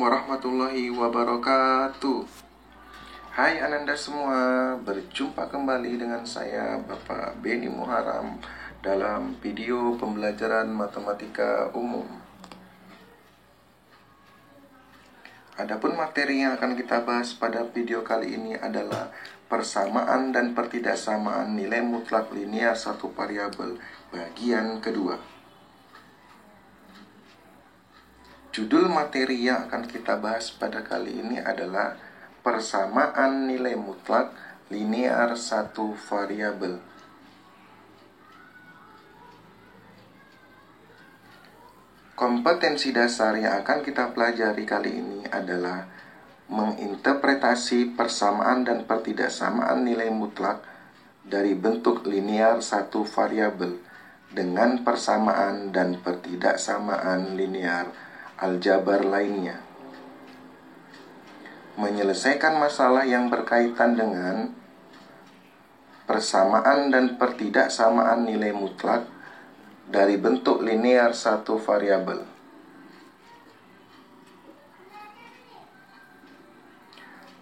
warahmatullahi wabarakatuh. Hai Ananda semua, berjumpa kembali dengan saya Bapak Beni Muharam dalam video pembelajaran matematika umum. Adapun materi yang akan kita bahas pada video kali ini adalah persamaan dan pertidaksamaan nilai mutlak linear satu variabel bagian kedua. Judul materi yang akan kita bahas pada kali ini adalah persamaan nilai mutlak linear satu variabel. Kompetensi dasar yang akan kita pelajari kali ini adalah menginterpretasi persamaan dan pertidaksamaan nilai mutlak dari bentuk linear satu variabel dengan persamaan dan pertidaksamaan linear aljabar lainnya. Menyelesaikan masalah yang berkaitan dengan persamaan dan pertidaksamaan nilai mutlak dari bentuk linear satu variabel.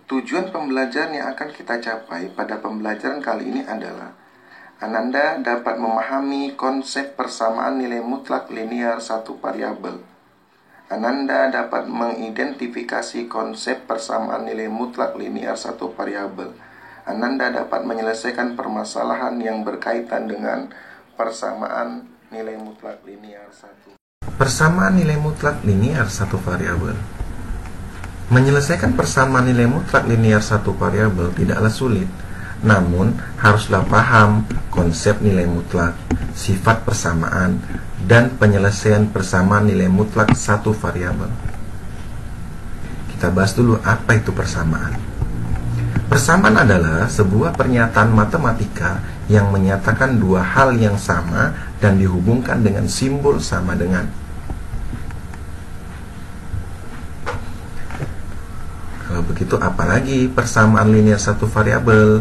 Tujuan pembelajaran yang akan kita capai pada pembelajaran kali ini adalah Ananda dapat memahami konsep persamaan nilai mutlak linear satu variabel. Ananda dapat mengidentifikasi konsep persamaan nilai mutlak linear satu variabel. Ananda dapat menyelesaikan permasalahan yang berkaitan dengan persamaan nilai mutlak linear satu. Persamaan nilai mutlak linear satu variabel. Menyelesaikan persamaan nilai mutlak linear satu variabel tidaklah sulit, namun haruslah paham konsep nilai mutlak, sifat persamaan, dan penyelesaian persamaan nilai mutlak satu variabel. Kita bahas dulu apa itu persamaan. Persamaan adalah sebuah pernyataan matematika yang menyatakan dua hal yang sama dan dihubungkan dengan simbol sama dengan. Kalau begitu apalagi persamaan linear satu variabel?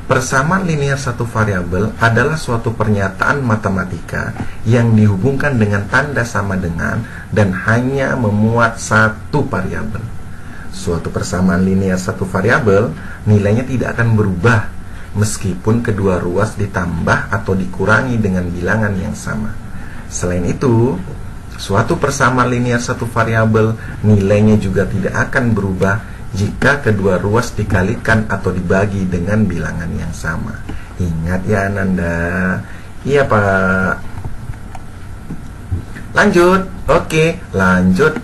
Persamaan linear satu variabel adalah suatu pernyataan matematika yang dihubungkan dengan tanda sama dengan dan hanya memuat satu variabel. Suatu persamaan linear satu variabel nilainya tidak akan berubah meskipun kedua ruas ditambah atau dikurangi dengan bilangan yang sama. Selain itu, suatu persamaan linear satu variabel nilainya juga tidak akan berubah jika kedua ruas dikalikan atau dibagi dengan bilangan yang sama. Ingat ya Ananda? Iya Pak. Lanjut. Oke, lanjut.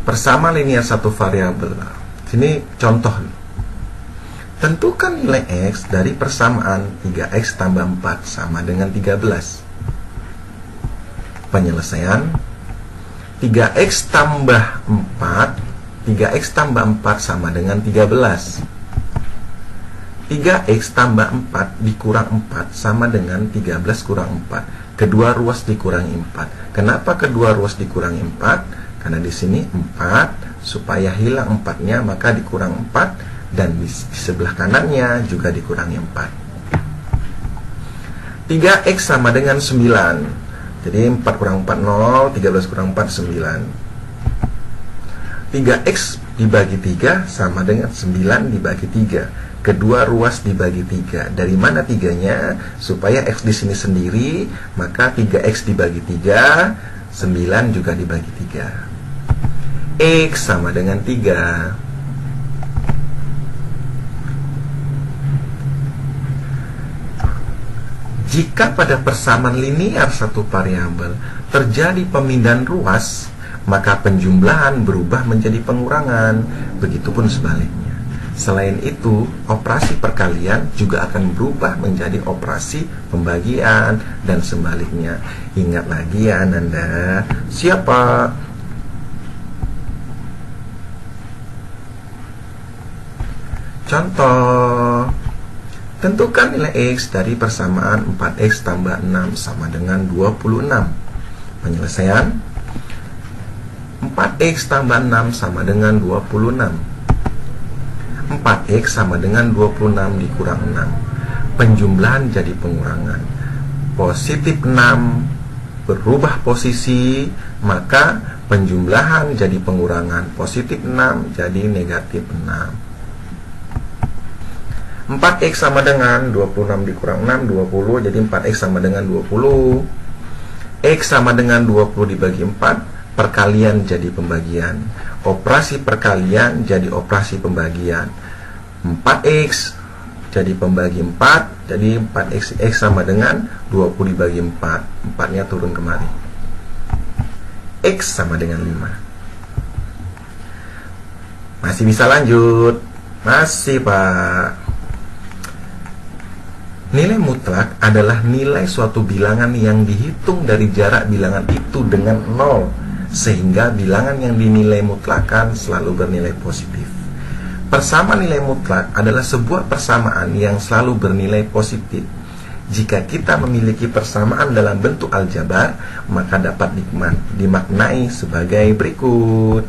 Persamaan linear satu variabel. Sini contoh. Tentukan nilai X dari persamaan 3X tambah 4 sama dengan 13. Penyelesaian 3X tambah 4 3X tambah 4 sama dengan 13. 3X tambah 4 dikurang 4 sama dengan 13 kurang 4. Kedua ruas dikurangi 4. Kenapa kedua ruas dikurangi 4? Karena di sini 4, supaya hilang 4-nya maka dikurang 4, dan di sebelah kanannya juga dikurangi 4. 3X sama dengan 9. Jadi 4 kurang 4 0, 13 kurang 4 9. 3X dibagi 3 sama dengan 9 dibagi 3. Kedua ruas dibagi 3. Dari mana 3-nya? Supaya X di sini sendiri, maka 3X dibagi 3, 9 juga dibagi 3. X sama dengan 3. Jika pada persamaan linear satu variabel terjadi pemindahan ruas, maka penjumlahan berubah menjadi pengurangan. Begitupun sebaliknya. Selain itu, operasi perkalian juga akan berubah menjadi operasi pembagian dan sebaliknya. Ingat lagi ya Ananda. Siapa? Contoh. Tentukan nilai X dari persamaan 4X tambah 6 sama dengan 26. Penyelesaian 4X tambah 6 sama dengan 26. 4X sama dengan 26 dikurang 6. Penjumlahan jadi pengurangan. Positif 6 berubah posisi, maka penjumlahan jadi pengurangan, positif 6 jadi negatif 6. 4x sama dengan 26 dikurang 6, 20, jadi 4x sama dengan 20. X sama dengan 20 dibagi 4, perkalian jadi pembagian. Operasi perkalian jadi operasi pembagian. 4x jadi pembagi 4, jadi 4x, x sama dengan 20 dibagi 4, 4-nya turun kemari. X sama dengan 5. Masih bisa lanjut? Masih, Pak. Nilai mutlak adalah nilai suatu bilangan yang dihitung dari jarak bilangan itu dengan 0, sehingga bilangan yang dinilai mutlakan selalu bernilai positif. Persamaan nilai mutlak adalah sebuah persamaan yang selalu bernilai positif. Jika kita memiliki persamaan dalam bentuk aljabar, maka dapat dimaknai sebagai berikut.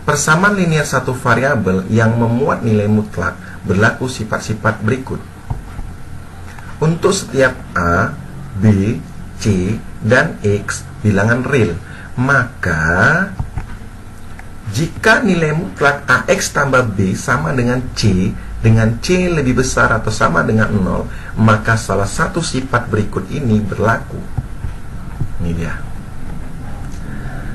Persamaan linear satu variabel yang memuat nilai mutlak berlaku sifat-sifat berikut. Untuk setiap A, B, C, dan X bilangan real, maka jika nilai mutlak AX tambah B sama dengan C lebih besar atau sama dengan 0, maka salah satu sifat berikut ini berlaku. Ini dia.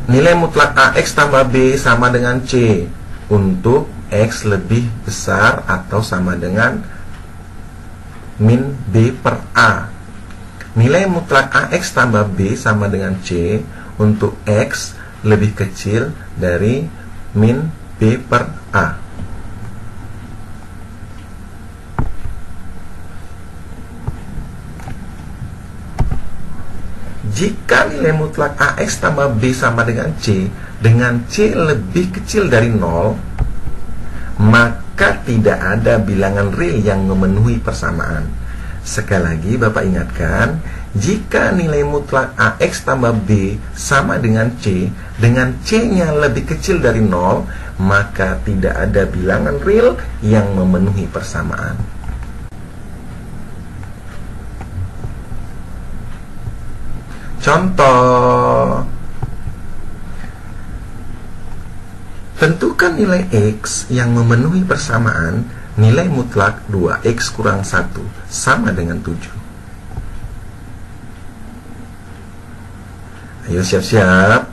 Nilai mutlak AX tambah B sama dengan C untuk X lebih besar atau sama dengan min B per A. Nilai mutlak AX tambah B sama dengan C untuk X lebih kecil dari min B per A. Jika nilai mutlak AX tambah B sama dengan C lebih kecil dari 0, maka tidak ada bilangan real yang memenuhi persamaan. Sekali lagi Bapak ingatkan, jika nilai mutlak AX tambah B sama dengan C-nya lebih kecil dari 0, maka tidak ada bilangan real yang memenuhi persamaan. Contoh, tentukan nilai X yang memenuhi persamaan nilai mutlak 2X kurang 1 sama dengan 7. Ayo siap-siap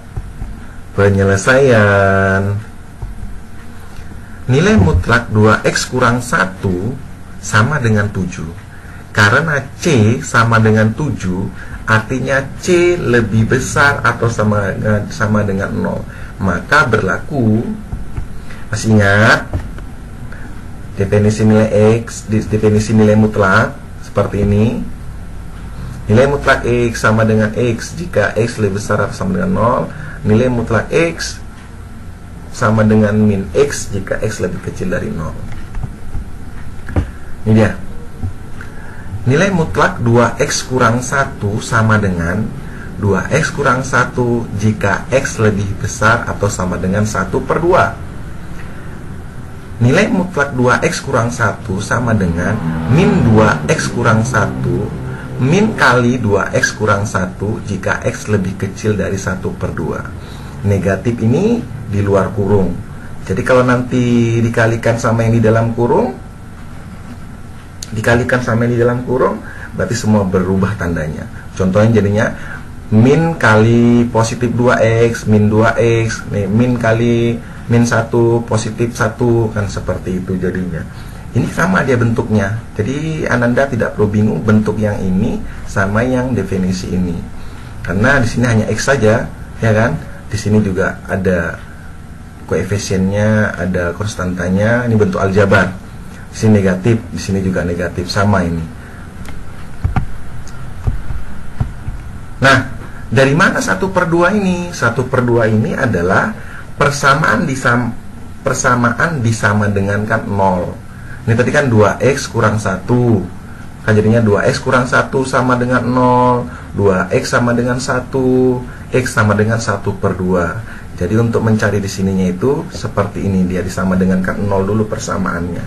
penyelesaian. Nilai mutlak 2X kurang 1 sama dengan 7. Karena C sama dengan 7, artinya C lebih besar atau sama dengan 0, maka berlaku, masih ingat definisi nilai X, definisi nilai mutlak seperti ini. Nilai mutlak X sama dengan X jika X lebih besar atau sama dengan 0. Nilai mutlak X sama dengan min X jika X lebih kecil dari 0. Ini dia. Nilai mutlak 2X kurang 1 sama dengan 2X kurang 1 jika X lebih besar atau sama dengan 1 per 2. Nilai mutlak 2X kurang 1 sama dengan min 2X kurang 1 min kali 2X kurang 1 jika X lebih kecil dari 1 per 2. Negatif ini di luar kurung. Jadi kalau nanti dikalikan sama yang di dalam kurung, berarti semua berubah tandanya. Contohnya jadinya min kali positif 2X, min 2X, nih, min kali min 1, positif 1, kan seperti itu jadinya. Ini sama dia bentuknya. Jadi Ananda tidak perlu bingung bentuk yang ini sama yang definisi ini. Karena di sini hanya X saja, ya kan? Di sini juga ada koefisiennya, ada konstantanya, ini bentuk aljabar. Di sini negatif, di sini juga negatif, sama ini. Nah, dari mana 1 per 2 ini? 1 per 2 ini adalah persamaan disama dengan kan 0. Ini tadi kan 2X kurang 1. Kan jadinya 2X kurang 1 sama dengan 0. 2X sama dengan 1. X sama dengan 1 per 2. Jadi untuk mencari di sininya itu seperti ini. Dia disama dengan kan 0 dulu persamaannya.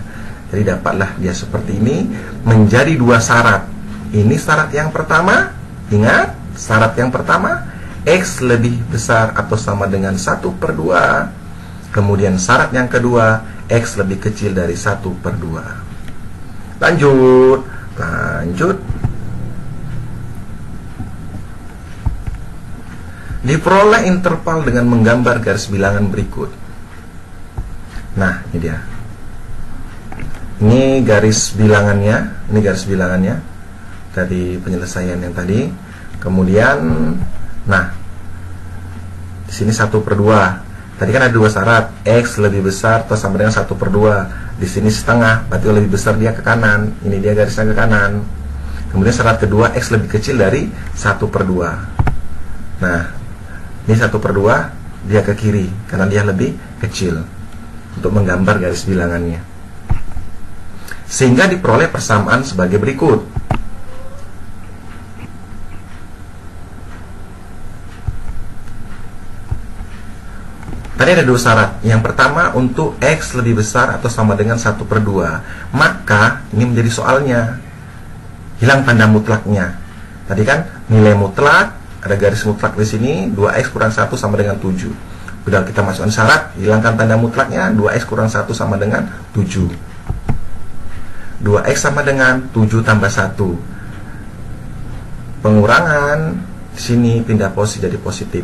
Jadi dapatlah dia seperti ini menjadi 2 syarat. Ini syarat yang pertama, Ingat, syarat yang pertama, X lebih besar atau sama dengan 1/2. Kemudian syarat yang kedua, X lebih kecil dari 1/2. Lanjut. Diperoleh interval dengan menggambar garis bilangan berikut. Nah, ini dia. Ini garis bilangannya dari penyelesaian yang tadi. Kemudian, nah, di sini 1/2. Tadi kan ada 2 syarat, X lebih besar atau sama dengan 1/2. Di sini setengah, berarti lebih besar dia ke kanan. Ini dia garisnya ke kanan. Kemudian syarat kedua, X lebih kecil dari 1/2. Nah, ini 1/2, dia ke kiri karena dia lebih kecil untuk menggambar garis bilangannya. Sehingga diperoleh persamaan sebagai berikut. Tadi ada 2 syarat. Yang pertama, untuk X lebih besar atau sama dengan 1/2. Maka ini menjadi soalnya, hilang tanda mutlaknya. Tadi kan nilai mutlak, ada garis mutlak di sini, 2X kurang 1 sama dengan 7. Udah kita masukkan syarat, hilangkan tanda mutlaknya, 2X kurang 1 sama dengan 7. 2X sama dengan 7 tambah 1. Pengurangan di sini pindah posisi jadi positif.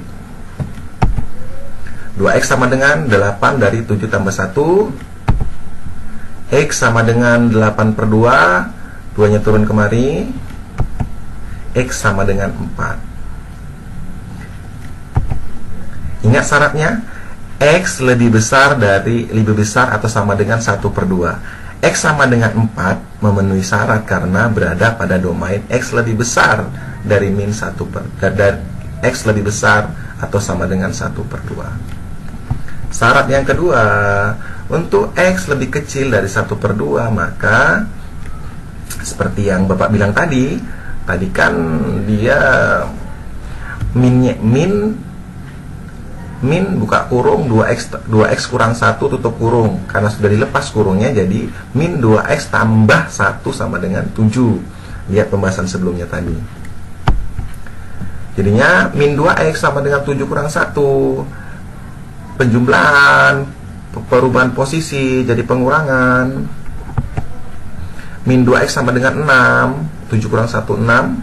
2X sama dengan 8 dari 7 tambah 1. X sama dengan 8/2. 2-nya turun kemari. X sama dengan 4. Ingat syaratnya, X lebih besar atau sama dengan 1/2. X sama dengan 4 memenuhi syarat karena berada pada domain X lebih besar dari X lebih besar atau sama dengan 1/2. Syarat yang kedua, untuk X lebih kecil dari 1/2, maka seperti yang Bapak bilang tadi kan dia min buka kurung 2x kurang 1 tutup kurung. Karena sudah dilepas kurungnya, jadi min 2x tambah 1 sama dengan 7. Lihat pembahasan sebelumnya tadi. Jadinya min 2x sama dengan 7 kurang 1. Penjumlahan, perubahan posisi jadi pengurangan. Min 2x sama dengan 6. 7 kurang 1, 6.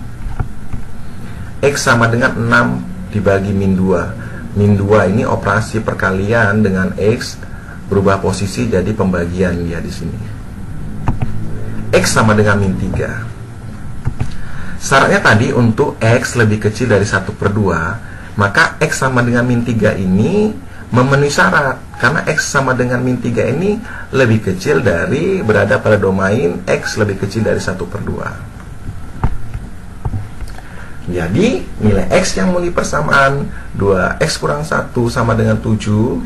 X sama dengan 6 dibagi min 2. Min 2 ini operasi perkalian dengan X, berubah posisi jadi pembagian dia di sini. X sama dengan min 3. Syaratnya tadi untuk X lebih kecil dari 1/2, maka X sama dengan min 3 ini memenuhi syarat. Karena X sama dengan min 3 ini lebih kecil dari, berada pada domain X lebih kecil dari 1/2. Jadi nilai X yang memenuhi persamaan 2X kurang 1 sama dengan 7.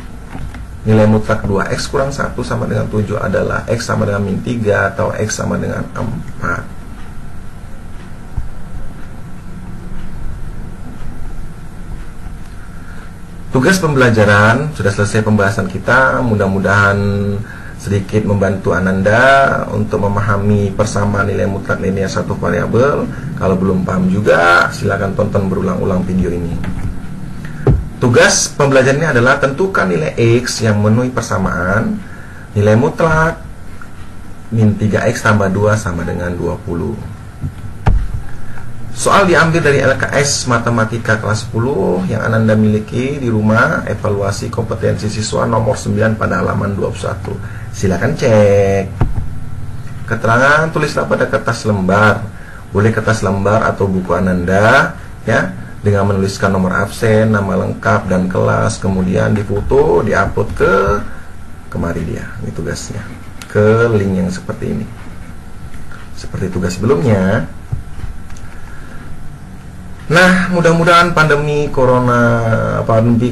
Nilai mutlak 2X kurang 1 sama dengan 7 adalah X sama dengan min 3 atau X sama dengan 4. Tugas pembelajaran sudah selesai pembahasan kita. Mudah-mudahan sedikit membantu Ananda untuk memahami persamaan nilai mutlak linear satu variabel. Kalau belum paham juga, silakan tonton berulang-ulang video ini. Tugas pembelajarannya adalah tentukan nilai X yang memenuhi persamaan nilai mutlak min 3X tambah 2 sama dengan 20. Soal diambil dari LKS Matematika kelas 10 yang Ananda miliki di rumah, evaluasi kompetensi siswa nomor 9 pada halaman 21. Silakan cek. Keterangan tulislah pada kertas lembar. Boleh kertas lembar atau buku Ananda ya, dengan menuliskan nomor absen, nama lengkap dan kelas, kemudian difoto, diupload kemari dia. Ini tugasnya. Ke link yang seperti ini. Seperti tugas sebelumnya. Nah, mudah-mudahan pandemi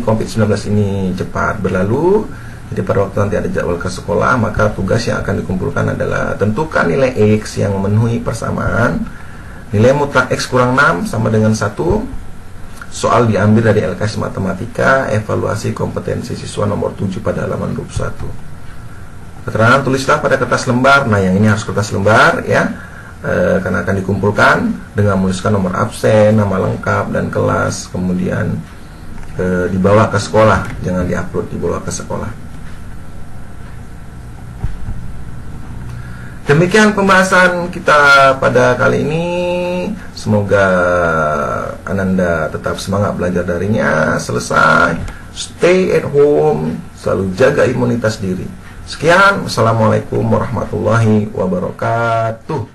COVID-19 ini cepat berlalu. Jadi pada waktu nanti ada jadwal ke sekolah, maka tugas yang akan dikumpulkan adalah tentukan nilai X yang memenuhi persamaan nilai mutlak X kurang 6 sama dengan 1. Soal diambil dari LKS Matematika, evaluasi kompetensi siswa nomor 7 pada halaman 21. Keterangan tulislah pada kertas lembar. Nah, yang ini harus kertas lembar ya. karena akan dikumpulkan dengan menuliskan nomor absen, nama lengkap dan kelas, kemudian dibawa ke sekolah, jangan diupload, dibawa ke sekolah. Demikian pembahasan kita pada kali ini. Semoga Ananda tetap semangat belajar darinya selesai. Stay at home, selalu jaga imunitas diri. Sekian, wassalamualaikum warahmatullahi wabarakatuh.